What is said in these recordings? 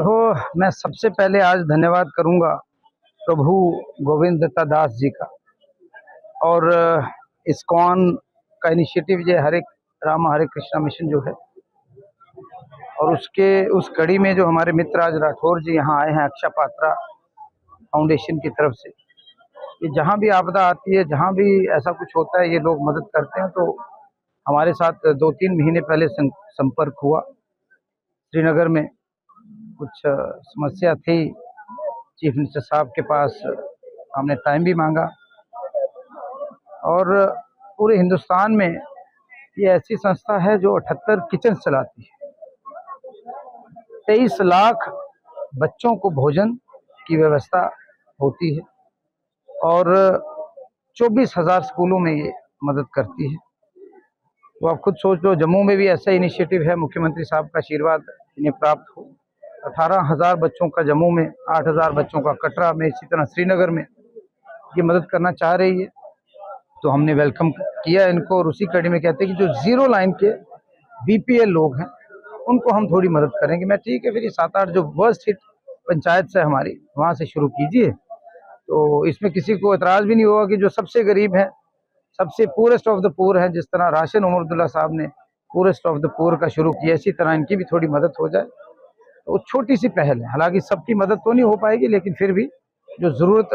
देखो, मैं सबसे पहले आज धन्यवाद करूंगा प्रभु गोविंद दत्ता दास जी का और इस्कॉन का इनिशिएटिव ये हरे राम हरे कृष्णा मिशन जो है, और उस कड़ी में जो हमारे मित्र आज राठौर जी यहाँ आए हैं अक्षय पात्रा फाउंडेशन की तरफ से। ये जहाँ भी आपदा आती है, जहाँ भी ऐसा कुछ होता है, ये लोग मदद करते हैं। तो हमारे साथ 2-3 महीने पहले संपर्क हुआ। श्रीनगर में कुछ समस्या थी, चीफ मिनिस्टर साहब के पास हमने टाइम भी मांगा, और पूरे हिंदुस्तान में ये ऐसी संस्था है जो 78 किचन चलाती है। 23 लाख बच्चों को भोजन की व्यवस्था होती है और 24,000 स्कूलों में ये मदद करती है। तो आप खुद सोच लो, जम्मू में भी ऐसा इनिशिएटिव है, मुख्यमंत्री साहब का आशीर्वाद इन्हें प्राप्त हो। 18,000 बच्चों का जम्मू में, 8,000 बच्चों का कटरा में, इसी तरह श्रीनगर में ये मदद करना चाह रही है। तो हमने वेलकम किया इनको, और उसी कड़ी में कहते हैं कि जो जीरो लाइन के बीपीएल लोग हैं उनको हम थोड़ी मदद करेंगे। मैं ठीक है, फिर ये 7-8 जो वर्स्ट हिट पंचायत से हमारी, वहाँ से शुरू कीजिए। तो इसमें किसी को एतराज़ भी नहीं होगा कि जो सबसे गरीब हैं, सबसे पूरेस्ट ऑफ द पुअर है, जिस तरह राशिद उमर अब्दुल्ला साहब ने पूरेस्ट ऑफ द पुअर का शुरू किया, इसी तरह इनकी भी थोड़ी मदद हो जाए। तो छोटी सी पहल है, हालांकि सबकी मदद तो नहीं हो पाएगी, लेकिन फिर भी जो ज़रूरत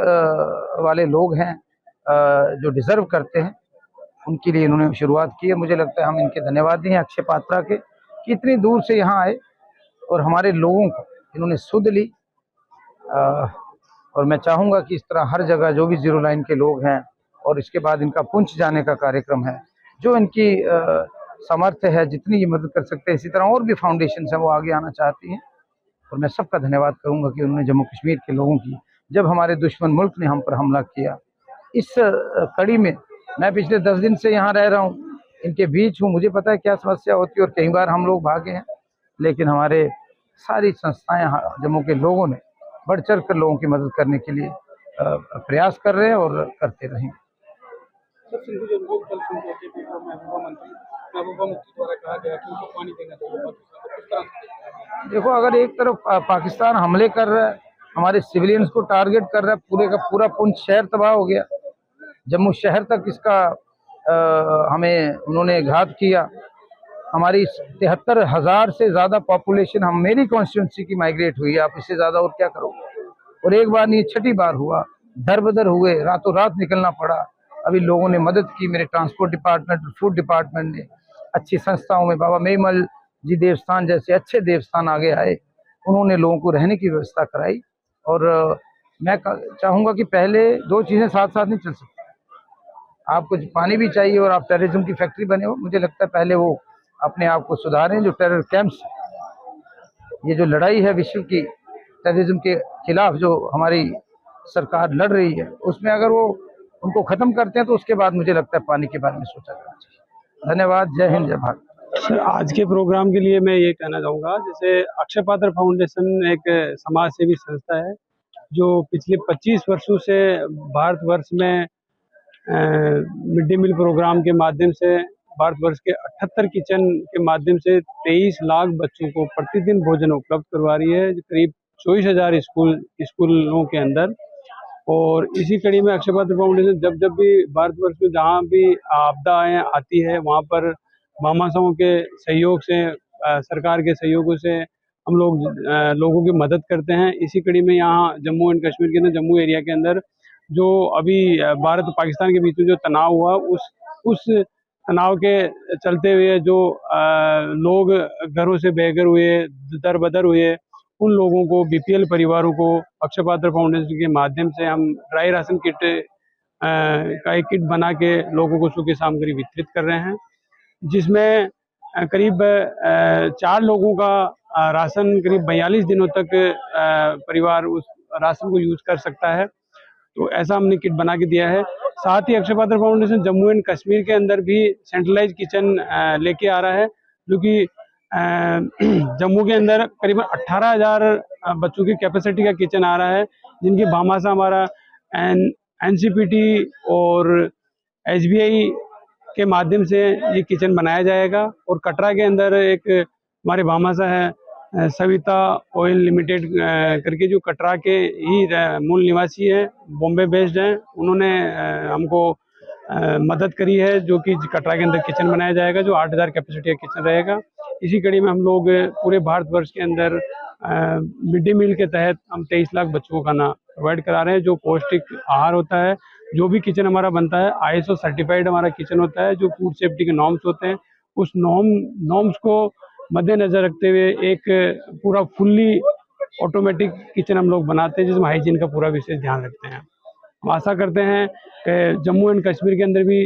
वाले लोग हैं, जो डिज़र्व करते हैं, उनके लिए इन्होंने शुरुआत की है। मुझे लगता है हम इनके धन्यवादी हैं अक्षय पात्रा के, कि इतनी दूर से यहाँ आए और हमारे लोगों को इन्होंने सुध ली। और मैं चाहूँगा कि इस तरह हर जगह जो भी जीरो लाइन के लोग हैं, और इसके बाद इनका पुंछ जाने का कार्यक्रम है, जो इनकी सामर्थ्य है, जितनी ये मदद कर सकते हैं, इसी तरह और भी फाउंडेशन हैं वो आगे आना चाहती हैं। और मैं सबका धन्यवाद करूंगा कि उन्होंने जम्मू कश्मीर के लोगों की, जब हमारे दुश्मन मुल्क ने हम पर हमला किया, इस कड़ी में मैं पिछले 10 दिन से यहाँ रह रहा हूँ, इनके बीच हूँ, मुझे पता है क्या समस्या होती है, और कई बार हम लोग भागे हैं, लेकिन हमारे सारी संस्थाएं जम्मू के लोगों ने बढ़ चढ़ कर लोगों की मदद करने के लिए प्रयास कर रहे हैं और करते रहेंगे। देखो, अगर एक तरफ पाकिस्तान हमले कर रहा है, हमारे सिविलियंस को टारगेट कर रहा है, पूरे का पूरा पुंछ शहर तबाह हो गया, जम्मू शहर तक इसका हमें उन्होंने घात किया। हमारी 73,000 से ज़्यादा पॉपुलेशन हम मेरी कॉन्स्टिट्यूंसी की माइग्रेट हुई है, आप इससे ज़्यादा और क्या करोगे। और एक बार नहीं, 6ठी बार हुआ, दर बदर हुए, रातों रात निकलना पड़ा। अभी लोगों ने मदद की, मेरे ट्रांसपोर्ट डिपार्टमेंट, फूड डिपार्टमेंट ने, अच्छी संस्थाओं में बाबा मेमल जी देवस्थान जैसे अच्छे देवस्थान आगे आए, उन्होंने लोगों को रहने की व्यवस्था कराई। और मैं चाहूँगा कि पहले 2 चीज़ें साथ साथ नहीं चल सकती। आपको पानी भी चाहिए और आप टेररिज्म की फैक्ट्री बने हो। मुझे लगता है पहले वो अपने आप को सुधारें। जो टेरर कैंप्स, ये जो लड़ाई है विश्व की टेररिज्म के खिलाफ जो हमारी सरकार लड़ रही है, उसमें अगर वो उनको ख़त्म करते हैं तो उसके बाद मुझे लगता है पानी के बारे में सोचा जाना चाहिए। धन्यवाद। जय हिंद, जय भारत। सर, आज के प्रोग्राम के लिए मैं ये कहना चाहूँगा, जैसे अक्षय पात्र फाउंडेशन एक समाज सेवी संस्था है जो पिछले 25 वर्षों से भारतवर्ष में मिड डे मील प्रोग्राम के माध्यम से, भारतवर्ष के 78 किचन के माध्यम से 23 लाख बच्चों को प्रतिदिन भोजन उपलब्ध करवा रही है, करीब 24,000 स्कूलों के अंदर। और इसी कड़ी में अक्षय पात्र फाउंडेशन जब भी भारतवर्ष में जहाँ भी आपदाएँ आती है, वहाँ पर भामाशाहों के सहयोग से, सरकार के सहयोगों से हम लोग लोगों की मदद करते हैं। इसी कड़ी में यहाँ जम्मू एंड कश्मीर के अंदर, जम्मू एरिया के अंदर जो अभी भारत और पाकिस्तान के बीच में जो तनाव हुआ, उस तनाव के चलते हुए जो लोग घरों से बेघर हुए, दर बदर हुए, उन लोगों को, बीपीएल परिवारों को अक्षय पात्र फाउंडेशन के माध्यम से हम ड्राई राशन किट का एक किट बना के लोगों को सूखी सामग्री वितरित कर रहे हैं, जिसमें करीब 4 लोगों का राशन करीब 42 दिनों तक परिवार उस राशन को यूज कर सकता है। तो ऐसा हमने किट बना के दिया है। साथ ही अक्षय पात्र फाउंडेशन जम्मू एंड कश्मीर के अंदर भी सेंट्रलाइज किचन लेके आ रहा है, जो कि जम्मू के अंदर करीबन 18,000 बच्चों की कैपेसिटी का किचन आ रहा है, जिनकी भामाशाह हमारा एनसीपीटी और एसबीआई के माध्यम से ये किचन बनाया जाएगा। और कटरा के अंदर एक हमारे भामाशाह है सविता ऑयल लिमिटेड करके, जो कटरा के ही मूल निवासी हैं, बॉम्बे बेस्ड हैं, उन्होंने हमको मदद करी है, जो कि कटरा के अंदर किचन बनाया जाएगा, जो 8000 कैपेसिटी का किचन रहेगा। इसी कड़ी में हम लोग पूरे भारतवर्ष के अंदर मिड डे मील के तहत हम 23 लाख बच्चों को खाना प्रोवाइड करा रहे हैं, जो पौष्टिक आहार होता है। जो भी किचन हमारा बनता है ISO सर्टिफाइड हमारा किचन होता है, जो फूड सेफ्टी के नॉर्म्स होते हैं, उस नॉर्म्स को मद्देनजर रखते हुए एक पूरा फुल्ली ऑटोमेटिक किचन हम लोग बनाते हैं, जिसमें हाइजीन का पूरा विशेष ध्यान रखते हैं। हम आशा करते हैं कि जम्मू एंड कश्मीर के अंदर भी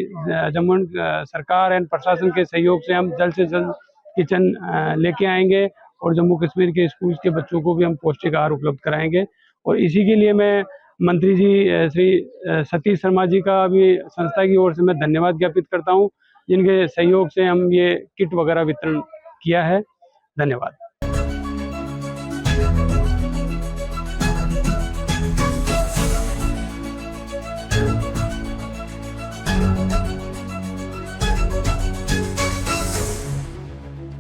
जम्मू एंड सरकार एंड प्रशासन के सहयोग से हम जल्द से जल्द किचन लेके आएंगे, और जम्मू कश्मीर के स्कूल के बच्चों को भी हम पौष्टिक आहार उपलब्ध कराएंगे। और इसी के लिए मैं मंत्री जी श्री सतीश शर्मा जी का भी संस्था की ओर से मैं धन्यवाद ज्ञापित करता हूं, जिनके सहयोग से हम ये किट वगैरह वितरण किया है। धन्यवाद।